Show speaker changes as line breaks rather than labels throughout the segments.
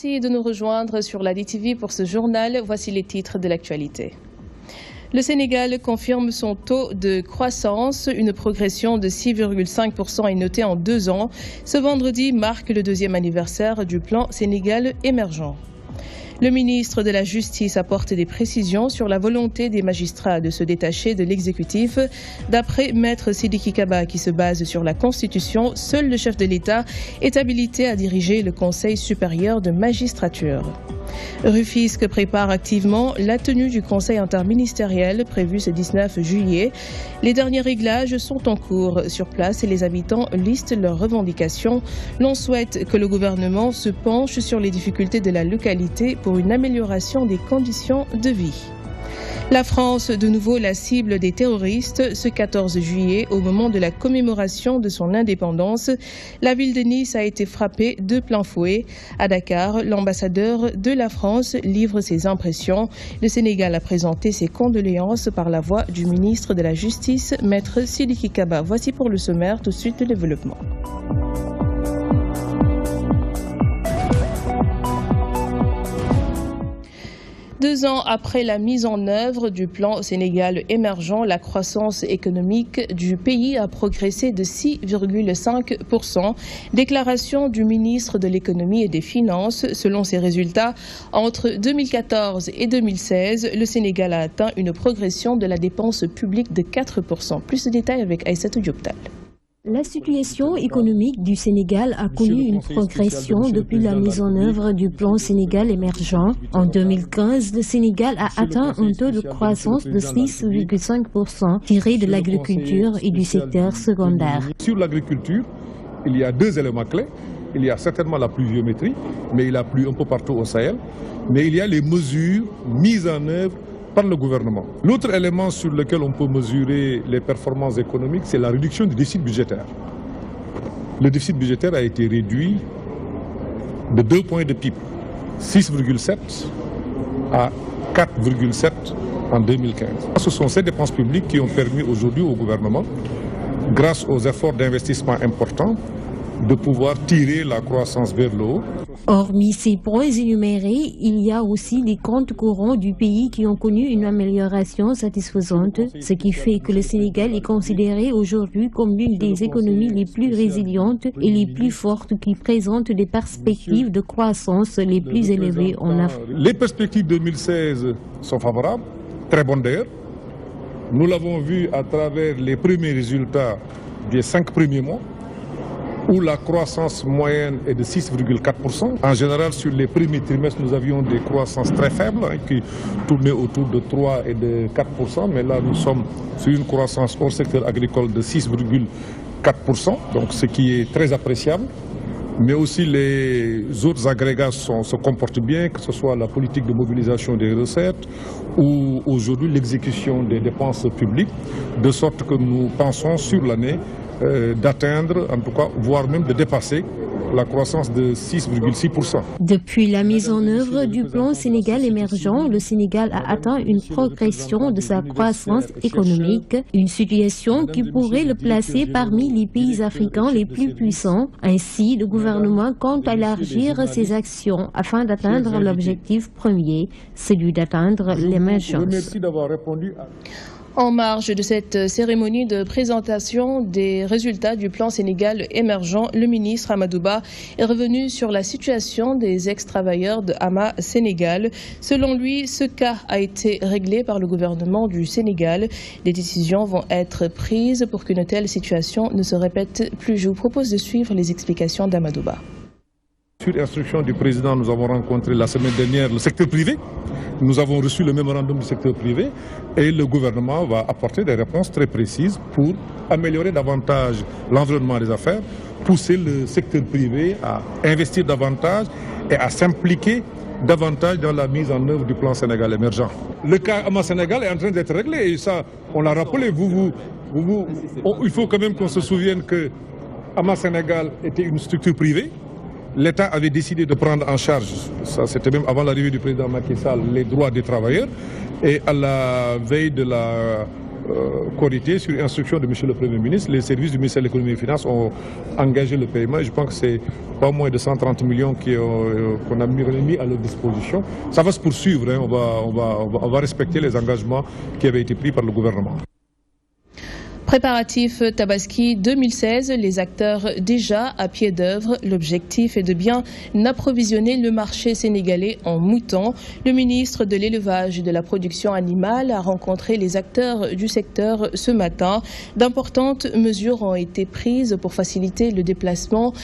Merci de nous rejoindre sur la DTV pour ce journal. Voici les titres de l'actualité. Le Sénégal confirme son taux de croissance. Une progression de 6,5% est notée en 2 ans. Ce vendredi marque le 2e anniversaire du plan Sénégal émergent. Le ministre de la Justice apporte des précisions sur la volonté des magistrats de se détacher de l'exécutif. D'après Maître Sidiki Kaba, qui se base sur la Constitution, seul le chef de l'État est habilité à diriger le Conseil supérieur de magistrature. Rufisque prépare activement la tenue du Conseil interministériel prévu ce 19 juillet. Les derniers réglages sont en cours sur place et les habitants listent leurs revendications. L'on souhaite que le gouvernement se penche sur les difficultés de la localité pour une amélioration des conditions de vie. La France, de nouveau la cible des terroristes, ce 14 juillet, au moment de la commémoration de son indépendance. La ville de Nice a été frappée de plein fouet. À Dakar, l'ambassadeur de la France livre ses impressions. Le Sénégal a présenté ses condoléances par la voix du ministre de la Justice, Maître Sidiki Kaba. Voici pour le sommaire, tout de suite le développement. Deux ans après la mise en œuvre du plan Sénégal émergent, la croissance économique du pays a progressé de 6,5%. Déclaration du ministre de l'économie et des finances. Selon ces résultats, entre 2014 et 2016, le Sénégal a atteint une progression de la dépense publique de 4%. Plus de détails avec Aïssatou Dioptal.
La situation économique du Sénégal a connu une progression depuis la mise en œuvre du plan Sénégal émergent. En 2015, le Sénégal a atteint un taux de croissance de 6,5% tiré de l'agriculture et du secteur secondaire.
Sur l'agriculture, il y a 2 éléments clés. Il y a certainement la pluviométrie, mais il a plu un peu partout au Sahel. Mais il y a les mesures mises en œuvre par le gouvernement. L'autre élément sur lequel on peut mesurer les performances économiques, c'est la réduction du déficit budgétaire. Le déficit budgétaire a été réduit de 2 points de PIB, 6,7 à 4,7 en 2015. Ce sont ces dépenses publiques qui ont permis aujourd'hui au gouvernement, grâce aux efforts d'investissement importants, de pouvoir tirer la croissance vers le haut.
Hormis ces points énumérés, il y a aussi les comptes courants du pays qui ont connu une amélioration satisfaisante, ce qui fait que le Sénégal est considéré aujourd'hui comme l'une des économies les plus résilientes et les plus fortes qui présentent des perspectives de croissance les plus élevées en Afrique.
Les perspectives 2016 sont favorables, très bonnes d'ailleurs. Nous l'avons vu à travers les premiers résultats des 5 premiers mois, où la croissance moyenne est de 6,4%. En général, sur les premiers trimestres, nous avions des croissances très faibles, qui tournaient autour de 3 et de 4%, mais là, nous sommes sur une croissance hors secteur agricole de 6,4%, donc ce qui est très appréciable. Mais aussi les autres agrégats se comportent bien, que ce soit la politique de mobilisation des recettes ou aujourd'hui l'exécution des dépenses publiques, de sorte que nous pensons sur l'année d'atteindre, en tout cas, voire même de dépasser la croissance de 6,6%.
Depuis la mise en œuvre du plan Sénégal émergent, le Sénégal a atteint une progression de sa croissance économique, une situation qui pourrait le placer parmi les pays africains les plus puissants. Ainsi, le gouvernement compte élargir ses actions afin d'atteindre l'objectif premier, celui d'atteindre l'émergence.
Merci d'avoir répondu à...
En marge de cette cérémonie de présentation des résultats du plan Sénégal émergent, le ministre Amadou Ba est revenu sur la situation des ex-travailleurs de Hama Sénégal. Selon lui, ce cas a été réglé par le gouvernement du Sénégal. Des décisions vont être prises pour qu'une telle situation ne se répète plus. Je vous propose de suivre les explications d'Amadou Ba.
Sur instruction du président, nous avons rencontré la semaine dernière le secteur privé. Nous avons reçu le mémorandum du secteur privé et le gouvernement va apporter des réponses très précises pour améliorer davantage l'environnement des affaires, pousser le secteur privé à investir davantage et à s'impliquer davantage dans la mise en œuvre du plan Sénégal émergent. Le cas Hama Sénégal est en train d'être réglé et ça, on l'a rappelé. Il faut quand même qu'on se souvienne que Hama Sénégal était une structure privée. L'État avait décidé de prendre en charge, ça c'était même avant l'arrivée du président Macky Sall, les droits des travailleurs. Et à la veille de la Korité, sur instruction de M. le Premier ministre, les services du ministère de l'économie et des finances ont engagé le paiement. Je pense que c'est pas moins de 130 millions qu'on a mis à leur disposition. Ça va se poursuivre, hein. On va respecter les engagements qui avaient été pris par le gouvernement.
Préparatif Tabaski 2016, les acteurs déjà à pied d'œuvre. L'objectif est de bien approvisionner le marché sénégalais en moutons. Le ministre de l'Élevage et de la Production animale a rencontré les acteurs du secteur ce matin. D'importantes mesures ont été prises pour faciliter le déplacement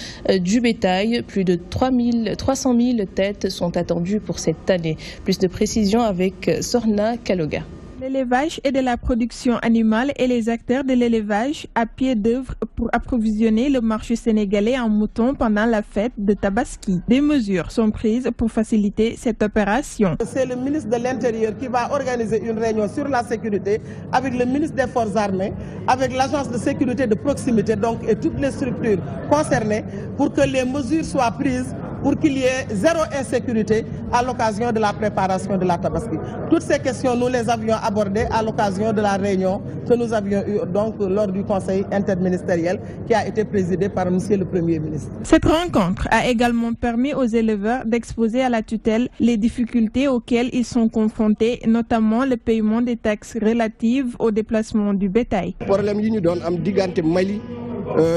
du bétail. Plus de 300 000 têtes sont attendues pour cette année. Plus de précisions avec Sorna Kaloga.
L'élevage et de la production animale et les acteurs de l'élevage à pied d'œuvre pour approvisionner le marché sénégalais en moutons pendant la fête de Tabaski. Des mesures sont prises pour faciliter cette opération.
C'est le ministre de l'Intérieur qui va organiser une réunion sur la sécurité avec le ministre des Forces armées, avec l'agence de sécurité de proximité donc, et toutes les structures concernées pour que les mesures soient prises pour qu'il y ait zéro insécurité à l'occasion de la préparation de la Tabaski. Toutes ces questions, nous les avions abordées à l'occasion de la réunion que nous avions eue donc, lors du Conseil interministériel qui a été présidé par M. le Premier ministre.
Cette rencontre a également permis aux éleveurs d'exposer à la tutelle les difficultés auxquelles ils sont confrontés, notamment le paiement des taxes relatives au déplacement du bétail.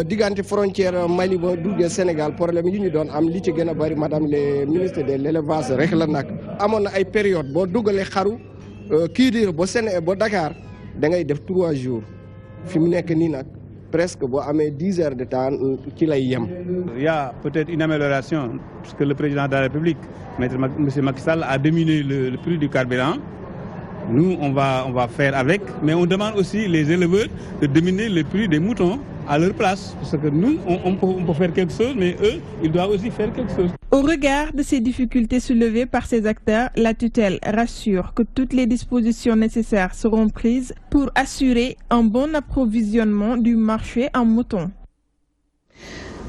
Diggante frontière Mali ba duggee Sénégal problème yi ñu doon am li ci gën a bari madame le ministre de l'élevage rek la nag amoon na ay période boo dugalee xaru Kidira ba Dakar da ngay def 3 jours fi mu nekk nii nag presque boo amee 10 heures de temps ci lay yem.
Il y a peut-être une amélioration puisque le président de la République, M. Macky Sall, a diminué le prix du carburant. Nous, on va faire avec, mais on demande aussi les éleveurs de diminuer le prix des moutons à leur place. Parce que nous, on peut faire quelque chose, mais eux, ils doivent aussi faire quelque chose.
Au regard de ces difficultés soulevées par ces acteurs, la tutelle rassure que toutes les dispositions nécessaires seront prises pour assurer un bon approvisionnement du marché en moutons.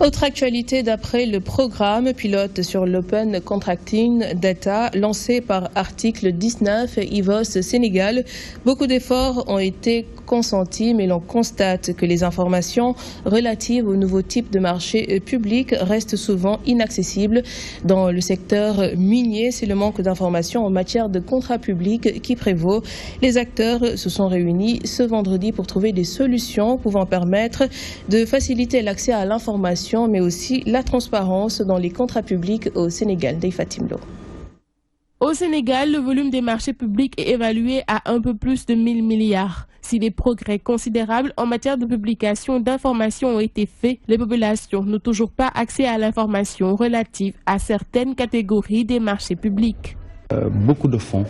Autre actualité d'après le programme pilote sur l'Open Contracting Data lancé par article 19 IVOS Sénégal. Beaucoup d'efforts ont été consentis, mais l'on constate que les informations relatives aux nouveaux types de marchés publics restent souvent inaccessibles. Dans le secteur minier, c'est le manque d'informations en matière de contrats publics qui prévaut. Les acteurs se sont réunis ce vendredi pour trouver des solutions pouvant permettre de faciliter l'accès à l'information, mais aussi la transparence dans les contrats publics au Sénégal. Dey Fatimlo.
Au Sénégal, le volume des marchés publics est évalué à un peu plus de 1000 milliards. Si des progrès considérables en matière de publication d'informations ont été faits, les populations n'ont toujours pas accès à l'information relative à certaines catégories des marchés publics.
Beaucoup de fonds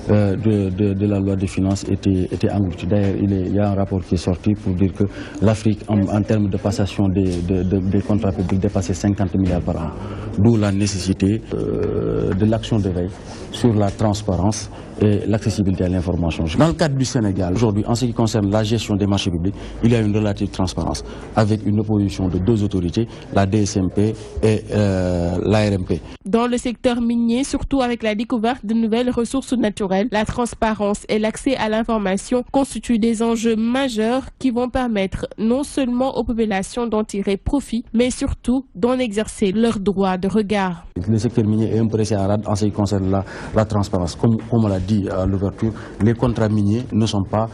de la loi des finances étaient engloutis. D'ailleurs, il y a un rapport qui est sorti pour dire que l'Afrique, en termes de passation des contrats publics, dépassait 50 milliards par an. D'où la nécessité de l'action de veille sur la transparence et l'accessibilité à l'information. Dans le cadre du Sénégal, aujourd'hui, en ce qui concerne la gestion des marchés publics, il y a une relative transparence avec une opposition de 2 autorités, la DSMP et l'ARMP.
Dans le secteur minier, surtout avec la découverte de nouvelles ressources naturelles, la transparence et l'accès à l'information constituent des enjeux majeurs qui vont permettre non seulement aux populations d'en tirer profit, mais surtout d'en exercer leur droit de regard.
Le secteur minier est un peu resté en rade en ce qui concerne la transparence. Comme on l'a dit à l'ouverture, les contrats miniers ne sont pas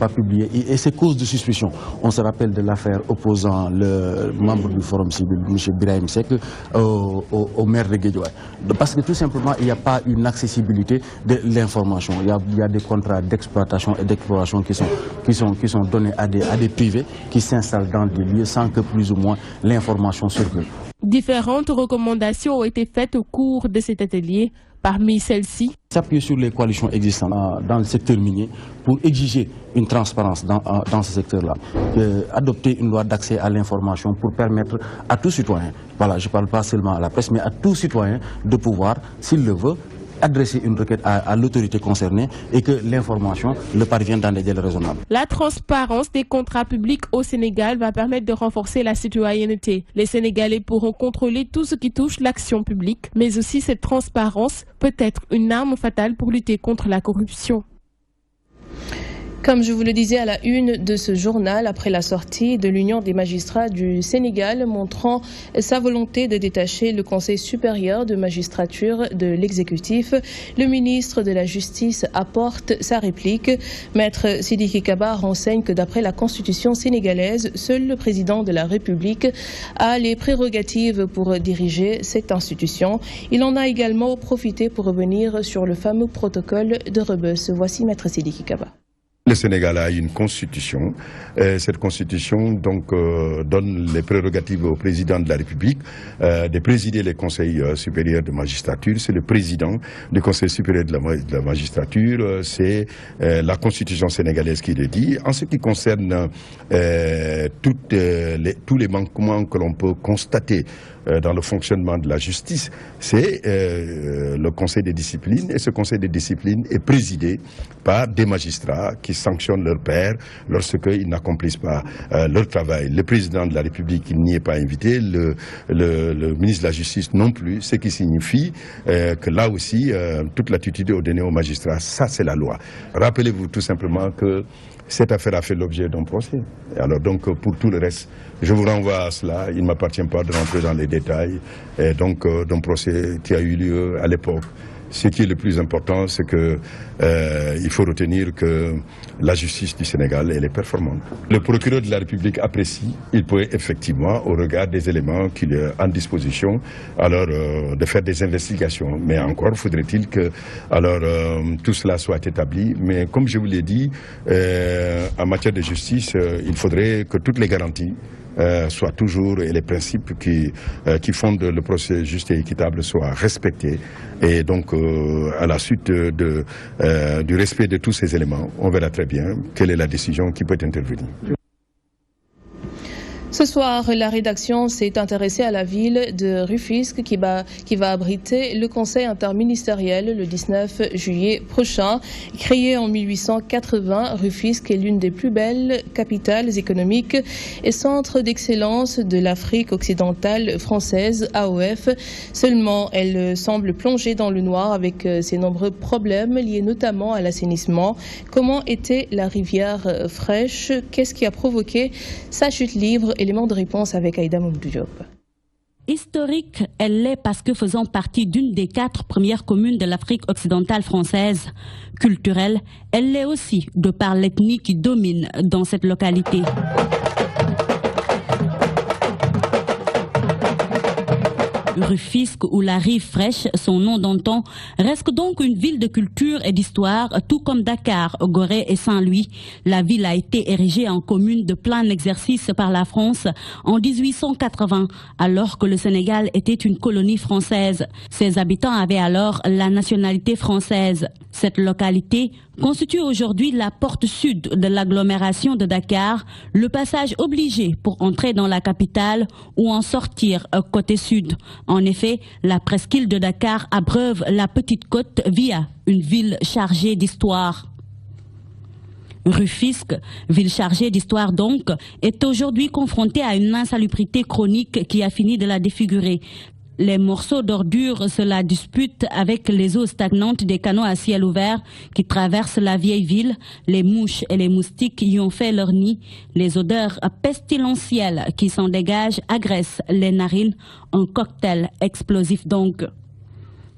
publiés et c'est cause de suspicion. On se rappelle de l'affaire opposant le membre du Forum civil, M. Birahim Seck, au maire de Guédiawaye. Parce que tout simplement, il n'y a pas une accessibilité de l'information. Il y a des contrats d'exploitation et d'exploration qui sont donnés à des privés qui s'installent dans des lieux sans que plus ou moins l'information circule.
Différentes recommandations ont été faites au cours de cet atelier. Parmi celles-ci,
s'appuyer sur les coalitions existantes dans le secteur minier pour exiger une transparence dans ce secteur-là. Adopter une loi d'accès à l'information pour permettre à tout citoyen, voilà, je ne parle pas seulement à la presse, mais à tout citoyen de pouvoir, s'il le veut, adresser une requête à l'autorité concernée et que l'information le parvienne dans des délais raisonnables.
La transparence des contrats publics au Sénégal va permettre de renforcer la citoyenneté. Les Sénégalais pourront contrôler tout ce qui touche l'action publique, mais aussi cette transparence peut être une arme fatale pour lutter contre la corruption.
Comme je vous le disais à la une de ce journal, après la sortie de l'Union des magistrats du Sénégal montrant sa volonté de détacher le Conseil supérieur de magistrature de l'exécutif, le ministre de la Justice apporte sa réplique. Maître Sidiki Kaba renseigne que d'après la Constitution sénégalaise, seul le président de la République a les prérogatives pour diriger cette institution. Il en a également profité pour revenir sur le fameux protocole de Rebeuss. Voici Maître Sidiki Kaba.
Le Sénégal a une constitution. Cette constitution donne les prérogatives au président de la République de présider les conseils supérieurs de magistrature. C'est le président du conseil supérieur de la magistrature. C'est la constitution sénégalaise qui le dit. En ce qui concerne tous les manquements que l'on peut constater dans le fonctionnement de la justice, c'est le conseil de discipline, et ce conseil de discipline est présidé par des magistrats qui sanctionnent leurs pairs lorsqu'ils n'accomplissent pas leur travail. Le président de la République n'y est pas invité, le ministre de la Justice non plus, ce qui signifie que là aussi, toute l'attitude est donnée aux magistrats. Ça, c'est la loi. Rappelez-vous tout simplement que cette affaire a fait l'objet d'un procès. Alors donc, pour tout le reste, je vous renvoie à cela. Il ne m'appartient pas de rentrer dans les détails d'un procès qui a eu lieu à l'époque. Ce qui est le plus important, c'est qu'il faut retenir que la justice du Sénégal, elle est performante. Le procureur de la République apprécie, il peut effectivement, au regard des éléments qu'il a en disposition, alors de faire des investigations. Mais encore faudrait-il que tout cela soit établi. Mais comme je vous l'ai dit, en matière de justice, il faudrait que toutes les garanties soient toujours, et les principes qui fondent le procès juste et équitable soient respectés. Et donc, à la suite du respect de tous ces éléments, on verra très bien quelle est la décision qui peut intervenir.
Ce soir, la rédaction s'est intéressée à la ville de Rufisque qui va abriter le conseil interministériel le 19 juillet prochain. Créée en 1880, Rufisque est l'une des plus belles capitales économiques et centre d'excellence de l'Afrique occidentale française, AOF. Seulement, elle semble plongée dans le noir avec ses nombreux problèmes liés notamment à l'assainissement. Comment était la rivière fraîche? Qu'est-ce qui a provoqué sa chute libre? Élément de réponse avec Aïda Mamadou Diop.
Historique, elle l'est parce que faisant partie d'une des 4 premières communes de l'Afrique occidentale française. Culturelle, elle l'est aussi de par l'ethnie qui domine dans cette localité. Rufisque ou la rive fraîche, son nom d'antan, reste donc une ville de culture et d'histoire, tout comme Dakar, Gorée et Saint-Louis. La ville a été érigée en commune de plein exercice par la France en 1880, alors que le Sénégal était une colonie française. Ses habitants avaient alors la nationalité française. Cette localité constitue aujourd'hui la porte sud de l'agglomération de Dakar, le passage obligé pour entrer dans la capitale ou en sortir côté sud. En effet, la presqu'île de Dakar abreuve la petite côte via une ville chargée d'histoire. Rufisque, ville chargée d'histoire donc, est aujourd'hui confrontée à une insalubrité chronique qui a fini de la défigurer. Les morceaux d'ordures se la disputent avec les eaux stagnantes des canaux à ciel ouvert qui traversent la vieille ville. Les mouches et les moustiques y ont fait leur nid. Les odeurs pestilentielles qui s'en dégagent agressent les narines. Un cocktail explosif donc.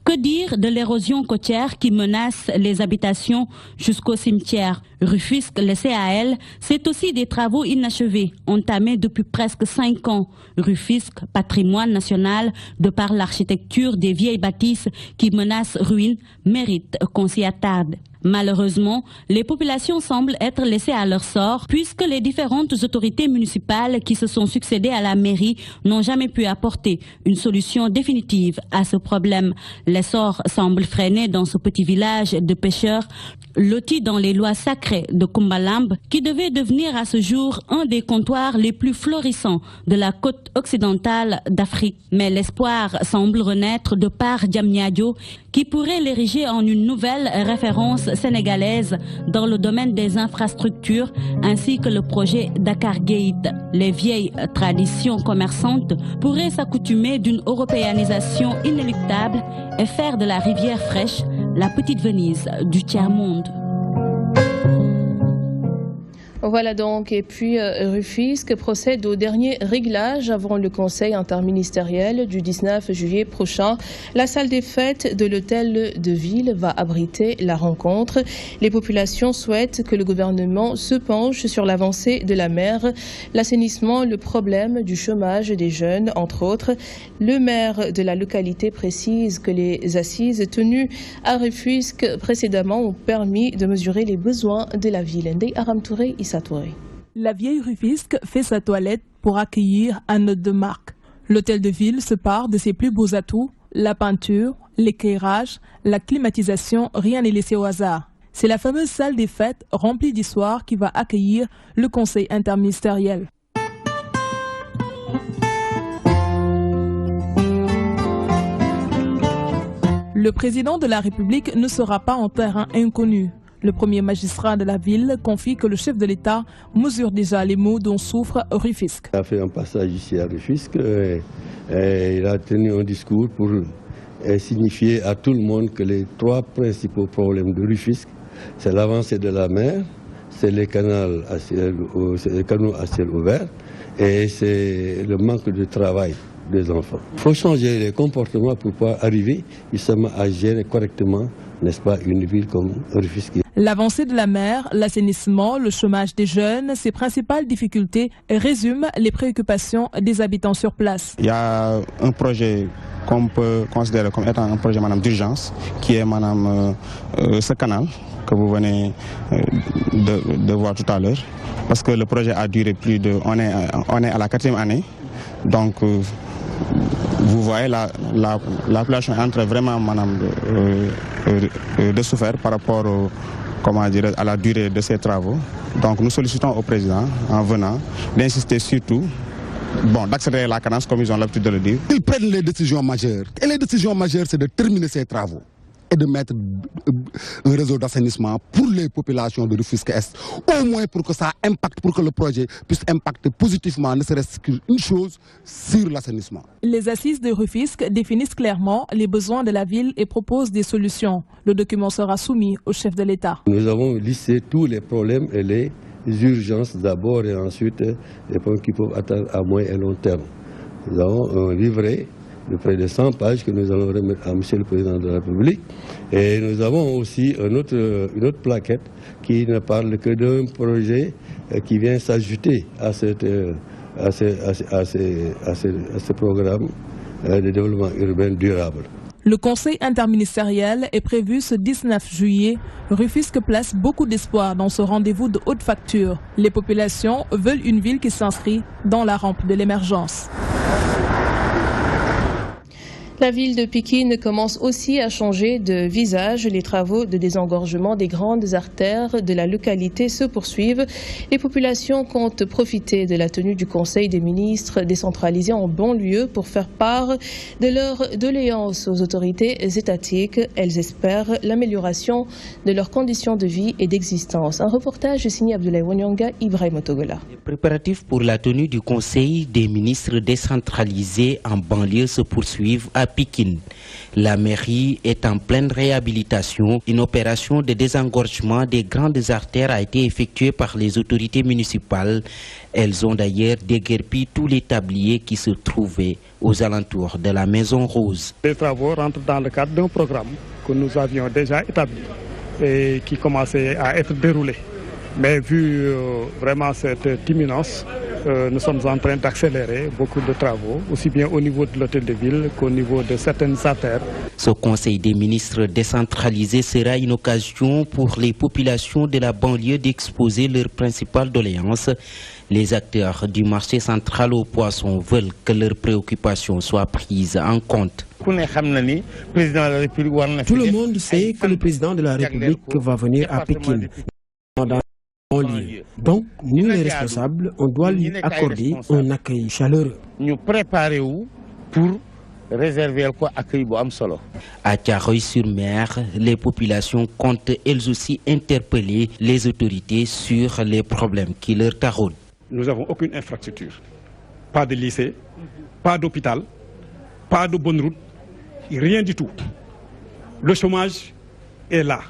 Que dire de l'érosion côtière qui menace les habitations jusqu'au cimetière? Rufisque, laissé à elle, c'est aussi des travaux inachevés, entamés depuis presque 5 ans. Rufisque, patrimoine national, de par l'architecture des vieilles bâtisses qui menacent ruine, mérite qu'on s'y attarde. Malheureusement, les populations semblent être laissées à leur sort puisque les différentes autorités municipales qui se sont succédées à la mairie n'ont jamais pu apporter une solution définitive à ce problème. L'essor semble freiner dans ce petit village de pêcheurs loti dans les lois sacrées de Kumbalamb qui devait devenir à ce jour un des comptoirs les plus florissants de la côte occidentale d'Afrique. Mais l'espoir semble renaître de par Diamniadio qui pourrait l'ériger en une nouvelle référence sénégalaise dans le domaine des infrastructures ainsi que le projet Dakar Gate. Les vieilles traditions commerçantes pourraient s'accoutumer d'une européanisation inéluctable et faire de la rivière fraîche la petite Venise du tiers-monde.
Voilà donc, et puis Rufisque procède au dernier réglage avant le conseil interministériel du 19 juillet prochain. La salle des fêtes de l'hôtel de ville va abriter la rencontre. Les populations souhaitent que le gouvernement se penche sur l'avancée de la mer, l'assainissement, le problème du chômage des jeunes, entre autres. Le maire de la localité précise que les assises tenues à Rufisque précédemment ont permis de mesurer les besoins de la ville. Ndeye Aram Touré,
La vieille Rufisque fait sa toilette pour accueillir un hôte de marque. L'hôtel de ville se part de ses plus beaux atouts, la peinture, l'éclairage, la climatisation, rien n'est laissé au hasard. C'est la fameuse salle des fêtes remplie d'histoire qui va accueillir le conseil interministériel. Le président de la République ne sera pas en terrain inconnu. Le premier magistrat de la ville confie que le chef de l'État mesure déjà les maux dont souffre Rufisque.
Il a fait un passage ici à Rufisque et il a tenu un discours pour signifier à tout le monde que les trois principaux problèmes de Rufisque, c'est l'avancée de la mer, c'est les canaux à ciel ouvert et c'est le manque de travail des enfants. Il faut changer les comportements pour pouvoir arriver justement à gérer correctement, n'est-ce pas, une ville comme Rufisque.
L'avancée de la mer, l'assainissement, le chômage des jeunes, ces principales difficultés résument les préoccupations des habitants sur place.
Il y a un projet qu'on peut considérer comme étant un projet d'urgence, qui est ce canal que vous venez de voir tout à l'heure, parce que le projet a duré plus de... On est à la 4e année, donc vous voyez la population est en train vraiment de souffrir par rapport à la durée de ces travaux. Donc nous sollicitons au président, en venant, d'insister surtout, d'accélérer la cadence comme ils ont l'habitude de le dire.
Ils prennent les décisions majeures. Et les décisions majeures, c'est de terminer ces travaux et de mettre un réseau d'assainissement pour les populations de Rufisque-Est, au moins pour que ça impacte, pour que le projet puisse impacter positivement, ne serait-ce qu'une chose, sur l'assainissement.
Les assises de Rufisque définissent clairement les besoins de la ville et proposent des solutions. Le document sera soumis au chef de l'État.
Nous avons listé tous les problèmes et les urgences d'abord et ensuite les problèmes qui peuvent atteindre à moyen et long terme. Nous avons un livret de près de 100 pages que nous allons remettre à M. le Président de la République. Et nous avons aussi une autre plaquette qui ne parle que d'un projet qui vient s'ajouter à ce programme de développement urbain durable.
Le conseil interministériel est prévu ce 19 juillet. Rufisque place beaucoup d'espoir dans ce rendez-vous de haute facture. Les populations veulent une ville qui s'inscrit dans la rampe de l'émergence.
La ville de Pikine commence aussi à changer de visage. Les travaux de désengorgement des grandes artères de la localité se poursuivent. Les populations comptent profiter de la tenue du Conseil des ministres décentralisé en banlieue pour faire part de leur doléances aux autorités étatiques. Elles espèrent l'amélioration de leurs conditions de vie et d'existence. Un reportage signé Abdoulaye Wanyanga, Ibrahim Otogola.
Les préparatifs pour la tenue du Conseil des ministres décentralisé en banlieue se poursuivent à Pikine. La mairie est en pleine réhabilitation. Une opération de désengorgement des grandes artères a été effectuée par les autorités municipales. Elles ont d'ailleurs déguerpi tous les tabliers qui se trouvaient aux alentours de la Maison Rose.
Les travaux rentrent dans le cadre d'un programme que nous avions déjà établi et qui commençait à être déroulé. Mais vu vraiment cette imminence, nous sommes en train d'accélérer beaucoup de travaux, aussi bien au niveau de l'hôtel de ville qu'au niveau de certaines artères.
Ce conseil des ministres décentralisé sera une occasion pour les populations de la banlieue d'exposer leurs principales doléances. Les acteurs du marché central aux poissons veulent que leurs préoccupations soient prises en compte.
Tout le monde sait que le président de la République va venir à Pékin. Donc, nous les responsables, on doit lui accorder un accueil chaleureux.
Nous préparons pour réserver l'accueil. À Thiaroye-sur-Mer, les populations comptent elles aussi interpeller les autorités sur les problèmes qui leur taraudent.
Nous n'avons aucune infrastructure, pas de lycée, pas d'hôpital, pas de bonne route, rien du tout. Le chômage est là.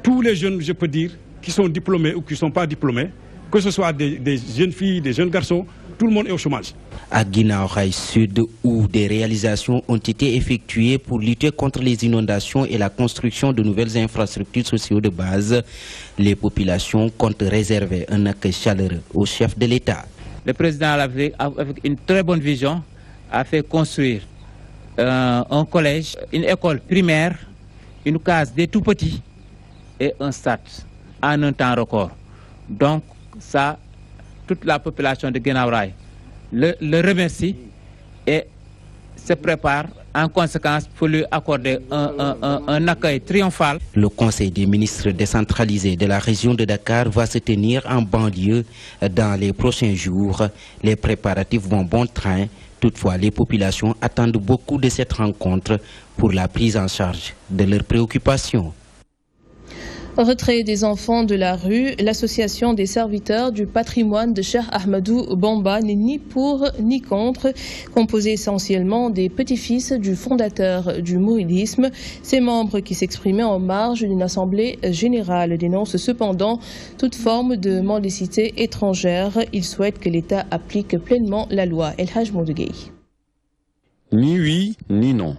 Tous les jeunes, je peux dire, qui sont diplômés ou qui ne sont pas diplômés,
que ce soit des jeunes filles, des jeunes garçons, tout le monde est au chômage.
À Guinaw Rail Sud, où des réalisations ont été effectuées pour lutter contre les inondations et la construction de nouvelles infrastructures sociales de base, les populations comptent réserver un accueil chaleureux au chef de l'État.
Le président, avec une très bonne vision, a fait construire un collège, une école primaire, une case des tout-petits et un stade en un temps record. Donc ça, toute la population de Guinaw Rail le remercie et se prépare en conséquence pour lui accorder un accueil triomphal.
Le Conseil des ministres décentralisé de la région de Dakar va se tenir en banlieue dans les prochains jours. Les préparatifs vont bon train. Toutefois, les populations attendent beaucoup de cette rencontre pour la prise en charge de leurs préoccupations.
Retrait des enfants de la rue, l'association des serviteurs du patrimoine de Cheikh Ahmadou Bamba n'est ni pour ni contre, composée essentiellement des petits-fils du fondateur du mouridisme. Ces membres qui s'exprimaient en marge d'une assemblée générale dénoncent cependant toute forme de mendicité étrangère. Ils souhaitent que l'État applique pleinement la loi. El Haj Moudougueye.
Ni oui, ni non.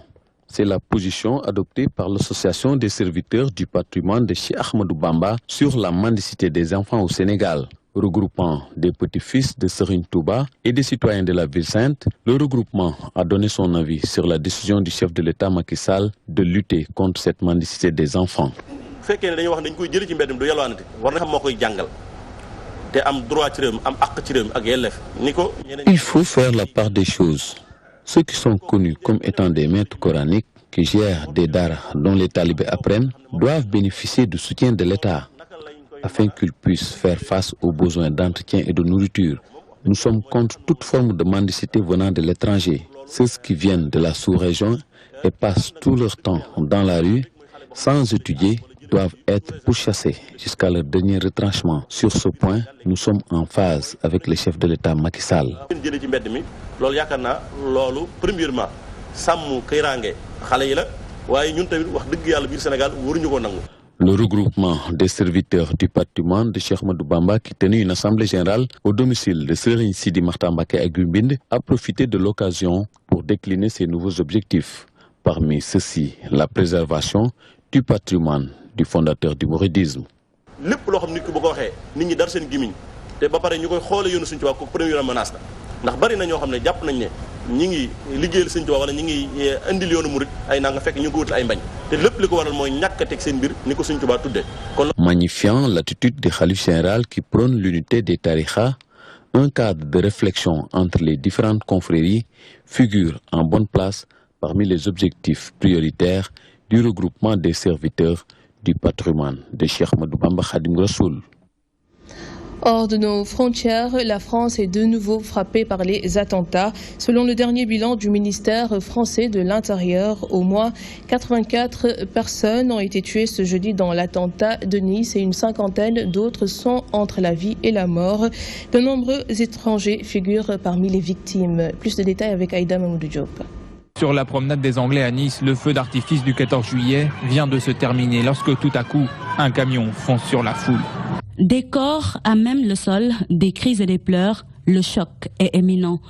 C'est la position adoptée par l'association des serviteurs du patrimoine de Cheikh Ahmadou Bamba sur la mendicité des enfants au Sénégal. Regroupant des petits-fils de Serigne Touba et des citoyens de la ville sainte, le regroupement a donné son avis sur la décision du chef de l'État Macky Sall de lutter contre cette mendicité des enfants. Il faut faire la part des choses. Ceux qui sont connus comme étant des maîtres coraniques, qui gèrent des daras dont les talibés apprennent, doivent bénéficier du soutien de l'État afin qu'ils puissent faire face aux besoins d'entretien et de nourriture. Nous sommes contre toute forme de mendicité venant de l'étranger. Ceux qui viennent de la sous-région et passent tout leur temps dans la rue, sans étudier, doivent être pourchassés jusqu'à leur dernier retranchement. Sur ce point, nous sommes en phase avec le chef de l'État Macky Sall. Le regroupement des serviteurs du patrimoine de Cheikh Ahmadou Bamba qui tenait une assemblée générale au domicile de Serigne Sidi Makhtar Mbacké à Gumbinde a profité de l'occasion pour décliner ses nouveaux objectifs. Parmi ceux-ci, la préservation du patrimoine du fondateur du mouridisme. Magnifiant l'attitude des khalifes généraux qui prônent l'unité des tarikhas, un cadre de réflexion entre les différentes confréries figure en bonne place parmi les objectifs prioritaires du regroupement des serviteurs du patrimoine de Cheikh Ahmadou Bamba Khadim Rassoul.
Hors de nos frontières, la France est de nouveau frappée par les attentats. Selon le dernier bilan du ministère français de l'Intérieur, au moins 84 personnes ont été tuées ce jeudi dans l'attentat de Nice et une cinquantaine d'autres sont entre la vie et la mort. De nombreux étrangers figurent parmi les victimes. Plus de détails avec Aïda Mamoudou Diop.
Sur la promenade des Anglais à Nice, le feu d'artifice du 14 juillet vient de se terminer lorsque tout à coup, un camion fonce sur la foule.
Des corps à même le sol, des cris et des pleurs, le choc est imminent.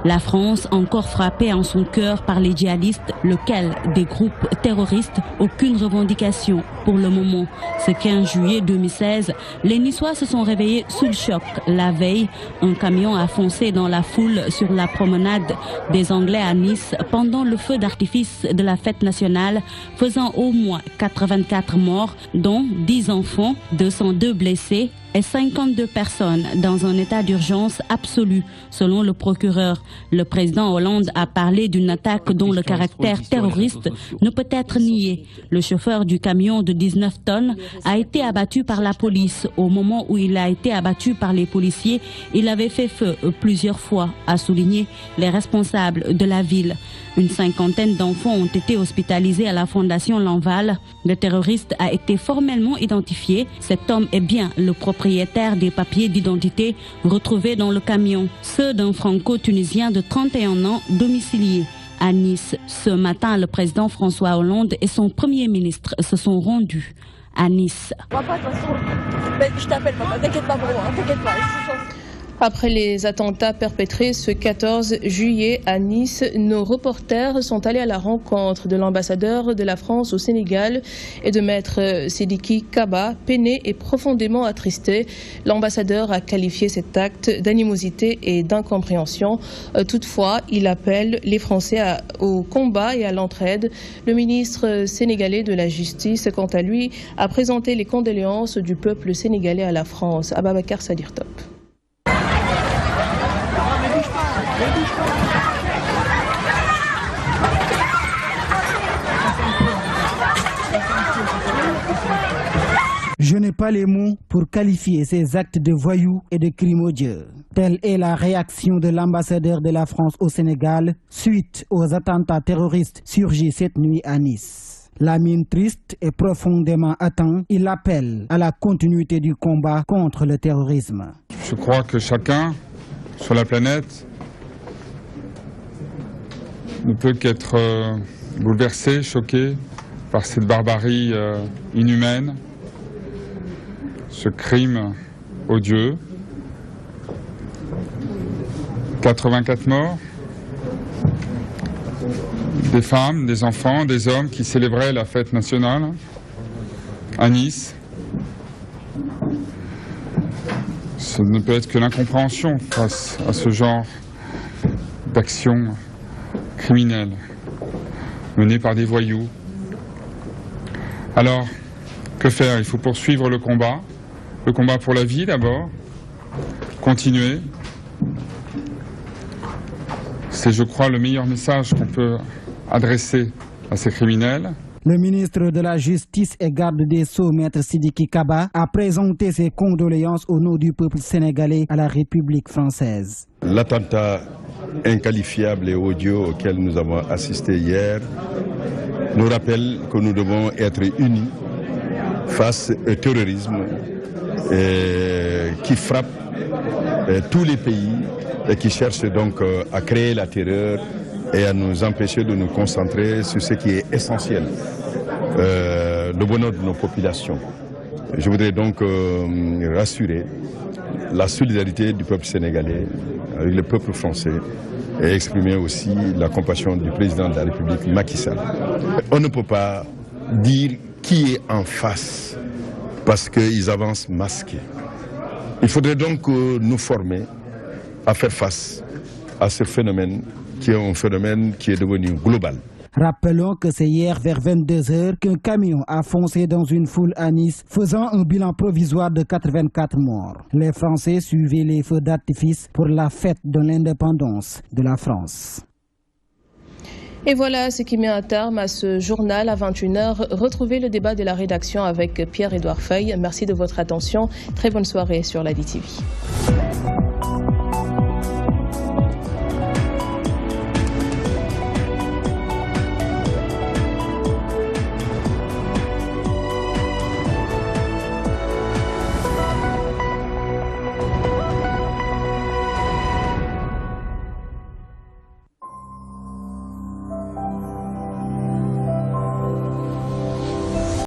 La France, encore frappée en son cœur par les djihadistes, lequel des groupes terroristes, aucune revendication pour le moment. Ce 15 juillet 2016, les Niçois se sont réveillés sous le choc. La veille, un camion a foncé dans la foule sur la promenade des Anglais à Nice pendant le feu d'artifice de la fête nationale, faisant au moins 84 morts, dont 10 enfants, 202 blessés et 52 personnes dans un état d'urgence absolu, selon le procureur. Le président Hollande a parlé d'une attaque dont le caractère terroriste ne peut être nié. Le chauffeur du camion de 19 tonnes a été abattu par la police. Au moment où il a été abattu par les policiers, il avait fait feu plusieurs fois, a souligné les responsables de la ville. Une cinquantaine d'enfants ont été hospitalisés à la Fondation Lanval. Le terroriste a été formellement identifié. Cet homme est bien le propriétaire des papiers d'identité retrouvés dans le camion, ceux d'un franco-tunisien de 31 ans domicilié À Nice, ce matin, le président François Hollande et son premier ministre se sont rendus à Nice.
Je t'appelle, papa, t'inquiète pas pour moi, t'inquiète pas.
Après les attentats perpétrés ce 14 juillet à Nice, nos reporters sont allés à la rencontre de l'ambassadeur de la France au Sénégal et de maître Sidiki Kaba, peiné et profondément attristé. L'ambassadeur a qualifié cet acte d'animosité et d'incompréhension. Toutefois, il appelle les Français au combat et à l'entraide. Le ministre sénégalais de la Justice, quant à lui, a présenté les condoléances du peuple sénégalais à la France. Ababakar Sadir Top.
Je n'ai pas les mots pour qualifier ces actes de voyous et de crimes odieux. Telle est la réaction de l'ambassadeur de la France au Sénégal suite aux attentats terroristes surgis cette nuit à Nice. La mine triste et profondément atteinte, il appelle à la continuité du combat contre le terrorisme.
Je crois que chacun sur la planète ne peut qu'être bouleversé, choqué par cette barbarie inhumaine, ce crime odieux. 84 morts, des femmes, des enfants, des hommes qui célébraient la fête nationale à Nice. Ce ne peut être que l'incompréhension face à ce genre d'action criminelle menée par des voyous. Alors, que faire? Il faut poursuivre le combat pour la vie d'abord, continuer. C'est, je crois, le meilleur message qu'on peut adresser à ces criminels.
Le ministre de la Justice et garde des Sceaux, maître Sidiki Kaba, a présenté ses condoléances au nom du peuple sénégalais à la République française.
L'attentat inqualifiable et odieux auquel nous avons assisté hier nous rappelle que nous devons être unis face au terrorisme qui frappe tous les pays et qui cherche donc à créer la terreur et à nous empêcher de nous concentrer sur ce qui est essentiel, le bonheur de nos populations. Je voudrais donc rassurer la solidarité du peuple sénégalais avec le peuple français et exprimer aussi la compassion du président de la République, Macky Sall. On ne peut pas dire qui est en face parce qu'ils avancent masqués. Il faudrait donc nous former à faire face à ce phénomène qui est un phénomène qui est devenu global.
Rappelons que c'est hier vers 22 h qu'un camion a foncé dans une foule à Nice, faisant un bilan provisoire de 84 morts. Les Français suivaient les feux d'artifice pour la fête de l'indépendance de la France.
Et voilà ce qui met un terme à ce journal à 21 h. Retrouvez le débat de la rédaction avec Pierre-Édouard Feuille. Merci de votre attention. Très bonne soirée sur la DTV.